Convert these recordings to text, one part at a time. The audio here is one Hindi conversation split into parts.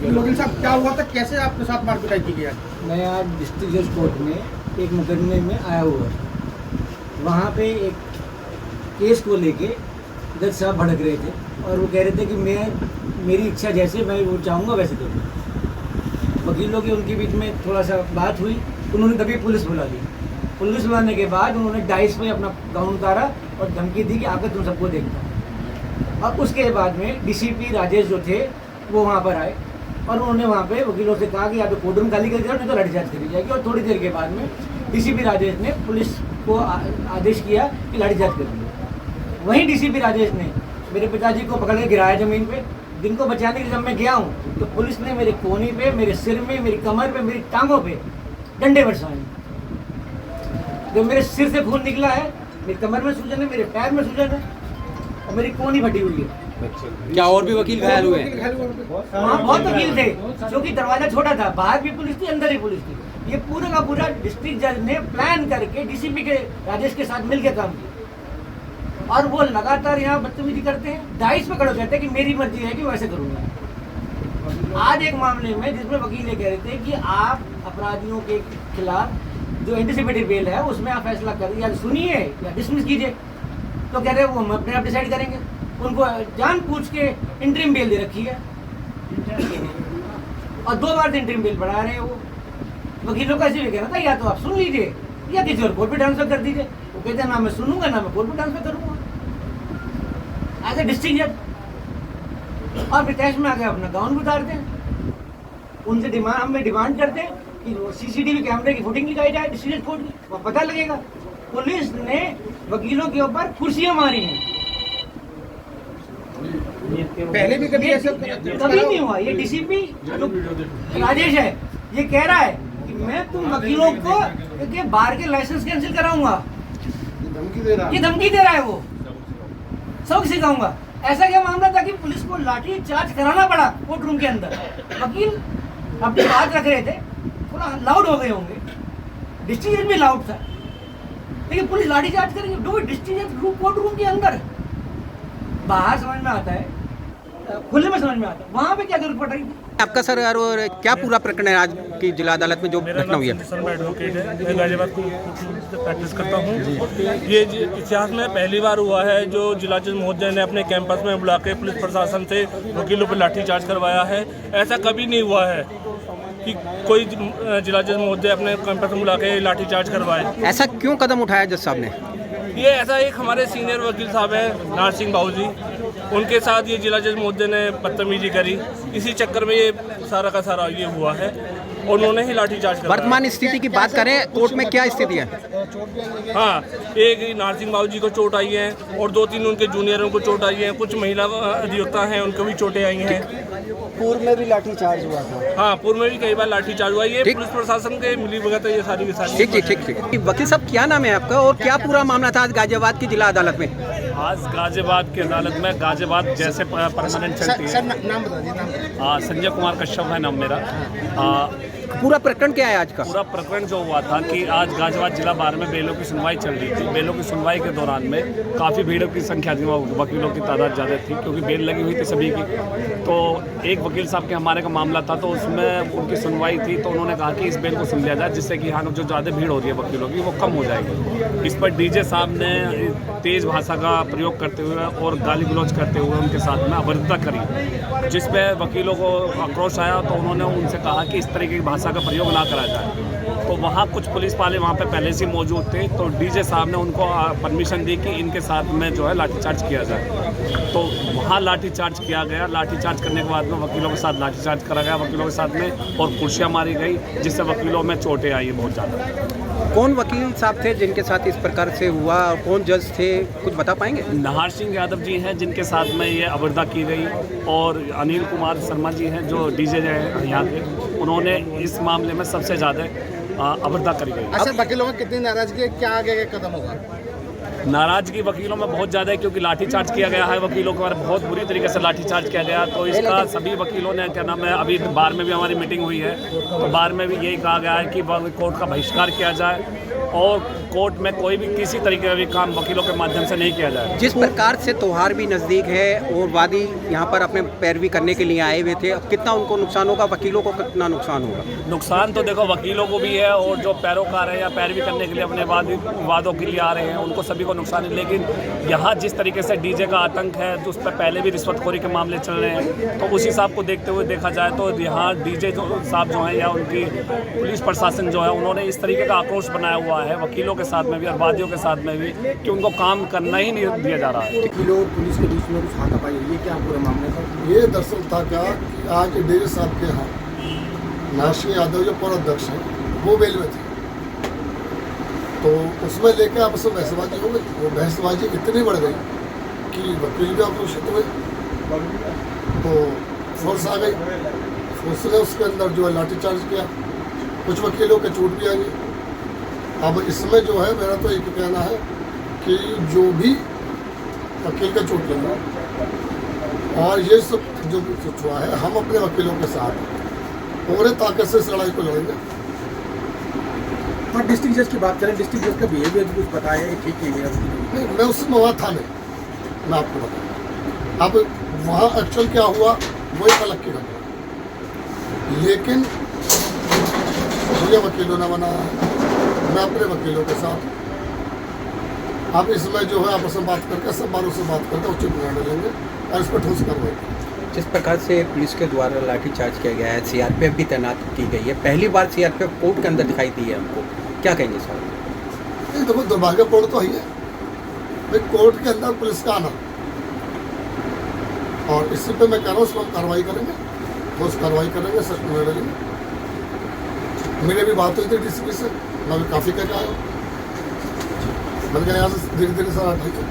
वकील साहब क्या हुआ था, कैसे आपके साथ मारपीटाई की गई? मैं आज डिस्ट्रिक्ट जज कोर्ट में एक मुकदमे में आया हुआ वहाँ पे एक केस को लेके जज साहब भड़क रहे थे और वो कह रहे थे कि मेरी इच्छा जैसे मैं वो चाहूँगा वैसे करूँगा। वकीलों के उनके बीच में थोड़ा सा बात हुई, उन्होंने तभी पुलिस बुला ली। पुलिस बुलाने के बाद उन्होंने डाइस में अपना गाउन उतारा और धमकी दी कि आकर तुम सबको देखता। और उसके बाद में डीसीपी राजेश जो थे वो वहाँ पर आए और उन्होंने वहाँ पे वकीलों से कहा कि या तो कोर्ट रूम खाली कर दिया नहीं तो लाठीचार्ज करी जाएगी। और थोड़ी देर के बाद में डीसीपी राजेश ने पुलिस को आदेश किया कि लाठीचार्ज कर दिया। वहीं डीसीपी राजेश ने मेरे पिताजी को पकड़ के गिराया ज़मीन पे। जिनको बचाने के लिए जब मैं गया हूँ तो पुलिस ने मेरे कोहनी पे, मेरे सिर में, मेरी कमर पे, मेरी टांगों पे डंडे बरसाए। जो मेरे सिर से खून निकला है, मेरी कमर में सूजन है, मेरे पैर में सूजन है और मेरी कोहनी फटी हुई है। क्या और भी वकील घायल हुए? वहाँ बहुत वकील थे क्योंकि दरवाजा छोटा था, बाहर भी पुलिस थी, अंदर ही पुलिस थी। ये पूरा का पूरा डिस्ट्रिक्ट जज ने प्लान करके डीसीपी के राजेश के साथ मिलकर काम किया और वो लगातार यहाँ बदतमीजी करते हैं। डाइस पे खड़े कहते हैं कि मेरी मर्जी है कि वैसे करूँगा। आज एक मामले में जिसमें वकील ये कह रहे थे कि आप अपराधियों के खिलाफ जो एंटीसिपेटरी बेल है उसमें आप फैसला करिए, या सुनिए या डिसमिस कीजिए। तो कह रहे हैं वो हम अपने आप डिसाइड करेंगे। उनको जानबूझ के इंटरिम बेल दे रखी है और 2 बार से इंटरिम बेल बढ़ा रहे हैं। वो वकीलों का ऐसे कहना था या तो आप सुन लीजिए या किसी और कोर्ट पे ट्रांसफर कर दीजिए। वो कहते हैं ना मैं सुनूंगा ना मैं कोर्ट पे ट्रांसफर करूंगा एज ए डिस्ट्रिक्ट जज। और फिर कैश में आके अपना गाउन उतारते हैं। उनसे हम डिमांड करते हैं कि सीसीटीवी कैमरे की फुटेज निकाली जाए डिस्ट्रिक्ट जज कोर्ट की, वो पता लगेगा। पुलिस ने वकीलों के ऊपर कुर्सियां मारी हैं। पहले भी कभी ऐसा कभी नहीं हुआ। ये डीसीपी राजेश है, ये कह रहा है कि मैं तुम वकीलों को के बार के लाइसेंस कैंसिल कराऊंगा। ये धमकी दे रहा है। वो सबक सिखाऊंगा। ऐसा क्या मामला था कि पुलिस को लाठी चार्ज कराना पड़ा कोर्ट रूम के अंदर। वकील अपनी बात रख रहे थे, थोड़ा लाउड हो गए होंगे। डिस्ट्रिक्ट जज भी लाउड था, लेकिन पुलिस लाठी चार्ज करेंगे। दो डिस्ट्रिक्ट जज कोर्ट रूम के अंदर, बाहर समझ में आता है, खुले में समझ में आता है, वहाँ पे क्या जरूरत पड़ रही थी? आपका सर और क्या पूरा प्रकरण है आज की जिला अदालत में जो घटना हुई है? मैं एडवोकेट है, मैं गाजियाबाद को प्रैक्टिस करता हूँ। ये इतिहास में पहली बार हुआ है जो जिला जज महोदय ने अपने कैंपस में बुला के पुलिस प्रशासन से वकीलों पर लाठीचार्ज करवाया है। ऐसा कभी नहीं हुआ है कि कोई जिला जज महोदय अपने कैंपस में बुला के लाठीचार्ज करवाए। ऐसा क्यों कदम उठाया जज साहब ने? ये ऐसा एक हमारे सीनियर वकील साहब हैं नार सिंह बाबू जी, उनके साथ ये जिला जज महोदय ने बदतमीजी करी। इसी चक्कर में ये सारा का सारा ये हुआ है और उन्होंने ही लाठीचार्ज करा। वर्तमान स्थिति की बात करें, कोर्ट में क्या स्थिति है? हाँ, एक नार सिंह बाबू जी को चोट आई है और 2-3 उनके जूनियरों को चोट आई है। कुछ महिला अधिवक्ता हैं, उनको भी चोटें आई हैं। पूर्व में भी लाठीचार्ज हुआ था। हाँ, पूर्व में भी कई बार लाठीचार्ज हुआ। ये पुलिस प्रशासन के मिली भगत है ये सारी की सारी। ठीक। वकील साहब क्या नाम है आपका और क्या पूरा मामला था आज गाजियाबाद की जिला अदालत में? आज गाजियाबाद की अदालत में गाजियाबाद जैसे परमानेंट चलती है। नाम बता दीजिए। संजय कुमार कश्यप है नाम मेरा। पूरा प्रकरण क्या है आज का? पूरा प्रकरण जो हुआ था कि आज गाजियाबाद जिला बार में बेलों की सुनवाई चल रही थी। बेलों की सुनवाई के दौरान में काफ़ी भीड़ की संख्या थी, वकीलों की तादाद ज़्यादा थी क्योंकि बेल लगी हुई थी सभी की। तो एक वकील साहब के हमारे का मामला था तो उसमें उनकी सुनवाई थी तो उन्होंने कहा कि इस बेल को सुन लिया जाए जिससे कि यहाँ जो ज़्यादा भीड़ हो रही है वकीलों की वो कम हो जाएगी। इस पर डीजे साहब ने तेज़ भाषा का प्रयोग करते हुए और गाली गलौज करते हुए उनके साथ में अभद्रता करी, जिस पर वकीलों को आक्रोश आया तो उन्होंने उनसे कहा कि इस तरीके की भाषा का प्रयोग ना करा जाए। तो वहाँ कुछ पुलिस वाले वहाँ पे पहले से मौजूद थे तो डीजे साहब ने उनको परमिशन दी कि इनके साथ में जो है लाठीचार्ज किया जाए। तो वहाँ लाठीचार्ज किया गया। लाठीचार्ज करने के बाद में वकीलों के साथ लाठीचार्ज करा गया वकीलों के साथ में और कुर्सियाँ मारी गई जिससे वकीलों में चोटें आई बहुत ज़्यादा। कौन वकील साहब थे जिनके साथ इस प्रकार से हुआ? कौन जज थे, कुछ बता पाएंगे? नाहर सिंह यादव जी हैं जिनके साथ में ये अभद्रता की गई और अनिल कुमार शर्मा जी हैं जो डीजे हैं यहाँ के, उन्होंने इस मामले में सबसे ज़्यादा अभद्रता करी गई। अच्छा, वकीलों में कितनी नाराजगी है, क्या आगे का कदम होगा? नाराजगी वकीलों में बहुत ज़्यादा है क्योंकि लाठीचार्ज किया गया है वकीलों को बहुत बुरी तरीके से लाठीचार्ज किया गया। तो इसका सभी वकीलों ने क्या नाम है, अभी बार में भी हमारी मीटिंग हुई है तो बार में भी यही कहा गया है कि कोर्ट का बहिष्कार किया जाए और कोर्ट में कोई भी किसी तरीके का भी काम वकीलों के माध्यम से नहीं किया जाए। जिस प्रकार से त्यौहार भी नज़दीक है और वादी यहाँ पर अपने पैरवी करने के लिए आए हुए थे, अब कितना उनको नुकसान होगा, वकीलों को कितना नुकसान होगा? नुकसान तो देखो वकीलों को भी है और जो पैरोकार है या पैरवी करने के लिए अपने वादों के लिए आ रहे हैं उनको सभी को नुकसान है। लेकिन यहाँ जिस तरीके से डीजे का आतंक है, तो उस पर पहले भी रिश्वतखोरी के मामले चल रहे हैं, तो उस हिसाब को देखते हुए देखा जाए तो यहाँ डीजे साहब जो हैं या उनकी पुलिस प्रशासन जो है उन्होंने इस तरीके का आक्रोश बनाया हुआ है वकीलों के साथ में भी और वादियों के साथ में भी कि उनको काम करना ही नहीं दिया जा रहा है। वकीलों पुलिस के बीच में कुछ हाथापाई हुई है क्या पूरे मामले पर? ये दरअसल था क्या कि आज डेरे साहब के यहाँ नाशी यादव जो पूर्व अध्यक्ष हैं वो बेल में थे, तो उसमें लेकर आपस में बहसबाजी हो गई। वो बहसबाजी इतनी बढ़ गई कि वकील भी आक्रोशित हुए, तो फोर्स आ गई। फोर्स ने उसके अंदर जो है लाठीचार्ज किया, कुछ वकीलों के चोट भी आ गई। अब इसमें जो है मेरा तो एक कहना है कि जो भी वकील का चोट लगा और ये सब जो कुछ हुआ है, हम अपने वकीलों के साथ पूरे ताकत से इस लड़ाई को लड़ेंगे। और डिस्ट्रिक्ट जज की बात करें, डिस्ट्रिक्ट जज का बिहेवियर कुछ बताया ठीक नहीं, मैं उस समय वहाँ था नहीं, मैं आपको बताऊँ। अब वहाँ एक्चुअल क्या हुआ वो एक अलग की घटना, लेकिन मुझे वकीलों ने बनाया है, मैं अपने वकीलों के साथ आप इसमें जो है आपस में बात करके सब बारों से बात करके उचित निर्णय लेंगे और इस पर ठोस कार्रवाई। जिस प्रकार से पुलिस के द्वारा लाठीचार्ज किया गया है, सीआरपीएफ भी तैनात की गई है, पहली बार सीआरपीएफ कोर्ट के अंदर दिखाई दी है हमको, क्या कहेंगे सर? नहीं देखो, दुर्भाग्यपूर्ण तो ही है भाई कोर्ट के अंदर पुलिस का आना, और इसी पे मैं कह रहा हूँ उसको हम कार्रवाई करेंगे, ठोस कार्रवाई करेंगे, सच निर्णय लेंगे। मेरी भी बात हुई थी डीसीपी से, मैं भी काफ़ी कह के आया, मैंने कहा यहाँ से धीरे धीरे सारा ठीक है।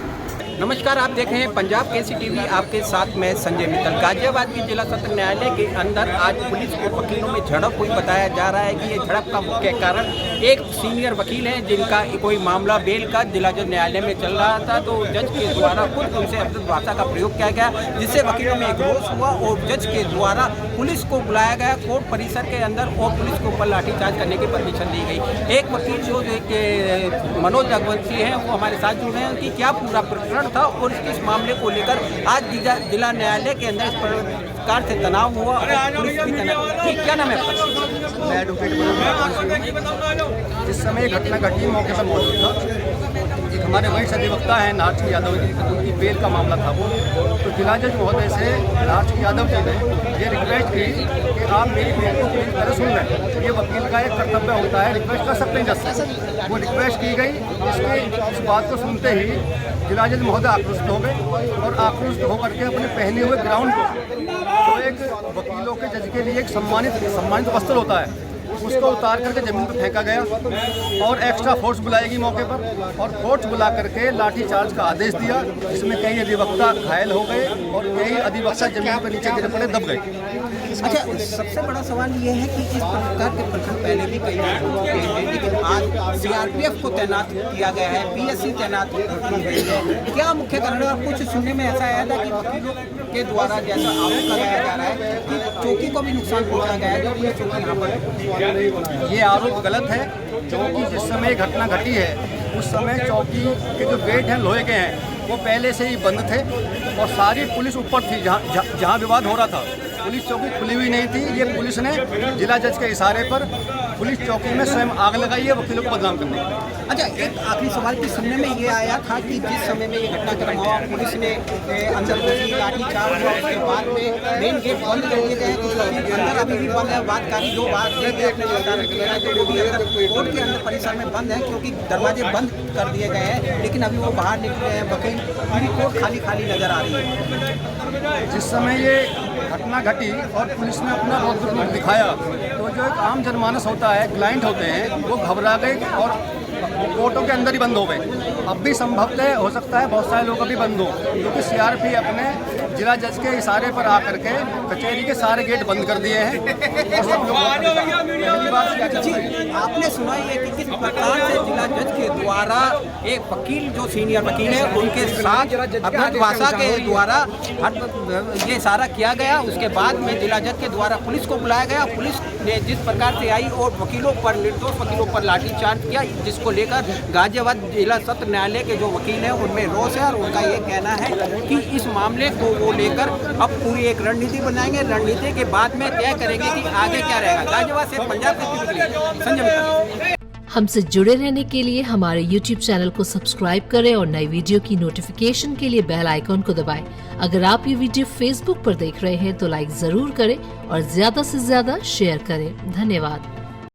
नमस्कार, आप देख रहे हैं पंजाब केसी टीवी, आपके साथ मैं संजय मित्तल। गाजियाबाद के जिला सत्र न्यायालय के अंदर आज पुलिस और वकीलों में झड़प हुई। बताया जा रहा है कि ये झड़प का मुख्य कारण एक सीनियर वकील है जिनका कोई मामला बेल का जिला जज न्यायालय में चल रहा था, तो जज के द्वारा खुद उनसे अभद्र भाषा का प्रयोग किया गया, जिससे वकीलों में एक रोष हुआ और जज के द्वारा पुलिस को बुलाया गया कोर्ट परिसर के अंदर और पुलिस के ऊपर लाठीचार्ज करने की परमिशन दी गई। एक वकील जो मनोज रघुवंशी हैं वो हमारे साथ जुड़े हैं कि क्या पूरा प्रकरण था और इस मामले को लेकर आज जिला न्यायालय के अंदर इस प्रकार से तनाव हुआ और पुलिस भी तनाव। क्या नाम है आपका? मैं एडवोकेट मनोज। जिस समय घटना घटी मौके पर मौजूद था, एक हमारे वरिष्ठ अधिवक्ता हैं नारचंद यादव जी, उनकी बेल का मामला था वो, तो जिला जज महोदय से नारचंद यादव जी ने ये रिक्वेस्ट की कि आप मेरी बेल को पूरी तरह सुन लें, ये वकील का एक कर्तव्य होता है, रिक्वेस्ट कर सकते हैं जज से। वो रिक्वेस्ट की गई। इस बात को सुनते ही जिला जज महोदय आक्रुष्ट हो गए और आक्रुष्ट होकर के अपने पहने हुए ग्राउंड को, जो एक वकीलों के जज के लिए एक सम्मानित वस्त्र होता है, उसको उतार करके जमीन पर फेंका गया और एक्स्ट्रा फोर्स बुलाई गई मौके पर और फोर्स बुला करके लाठीचार्ज का आदेश दिया, जिसमें कई अधिवक्ता घायल हो गए और कई अधिवक्ता जमीन पर नीचे गिर पड़े, दब गए। अच्छा, सबसे बड़ा सवाल ये है कि इस प्रकार के प्रकरण पहले भी कई बार हो चुके हैं, लेकिन आज सीआरपीएफ को तैनात किया गया है, पीएससी तैनात की गई है, क्या मुख्य कारण है? कुछ सुनने में ऐसा आया था कि वकीलों के द्वारा जैसा आरोप लगाया जा रहा है कि चौकी को भी नुकसान पहुंचा गया है, जब ये चौकी यहाँ पर। ये आरोप गलत है, क्योंकि जिस समय घटना घटी है उस समय चौकी के जो गेट हैं लोहे के हैं वो पहले से ही बंद थे और सारी पुलिस ऊपर थी जहाँ विवाद हो रहा था। पुलिस चौकी खुली हुई नहीं थी। ये पुलिस ने जिला जज के इशारे पर पुलिस चौकी में स्वयं आग लगाई है वकीलों को बदनाम करने के लिए। अच्छा, एक आखिरी सवाल की सुनने में ये आया था कि जिस समय में ये घटनाक्रम हुआ पुलिस ने अंदर लाठीचार्ज हुआ, उसके बाद में मेन गेट बंद कर दिए गए, तो अंदर अभी भी बंद है। बातकारी जो बात कोर्ट के अंदर परिसर में बंद है क्योंकि दरवाजे बंद कर दिए गए हैं, लेकिन अभी वो बाहर निकले हैं, वकील पूरी कोर्ट खाली खाली नजर आ रही है। जिस समय ये घटना घटी और पुलिस ने अपना रौद्र दिखाया तो जो एक आम जनमानस होता है, क्लाइंट होते हैं, वो घबरा गए और कोर्टों के अंदर ही बंद हो गए। अब भी संभवतः हो सकता है बहुत सारे लोग अभी बंद हो, क्योंकि सीआरपीएफ ने जिला जज के इशारे पर आकर के कचहरी के सारे गेट बंद कर दिए हैं और सब लोग पहली बार जी, आपने सुना ये कि किस प्रकार से जिला जज के द्वारा एक वकील जो सीनियर वकील है उनके साथ अभ्यर्थ भाषा के द्वारा ये सारा किया गया। उसके बाद में जिला जज के द्वारा पुलिस को बुलाया गया। पुलिस ने जिस प्रकार से आई और वकीलों पर, निर्दोष वकीलों पर लाठीचार्ज किया, जिसको लेकर गाजियाबाद जिला सत्र न्यायालय के जो वकील हैं उनमें रोष है और उनका ये कहना है कि इस मामले को वो लेकर अब पूरी एक रणनीति बनाएंगे। रणनीति के बाद में तय करेंगे कि आगे क्या रहेगा। गाजियाबाद से पंजाब के संजय मित्तल। हमसे जुड़े रहने के लिए हमारे YouTube चैनल को सब्सक्राइब करें और नई वीडियो की नोटिफिकेशन के लिए बेल आइकॉन को दबाएं। अगर आप ये वीडियो Facebook पर देख रहे हैं तो लाइक जरूर करें और ज्यादा से ज्यादा शेयर करें। धन्यवाद।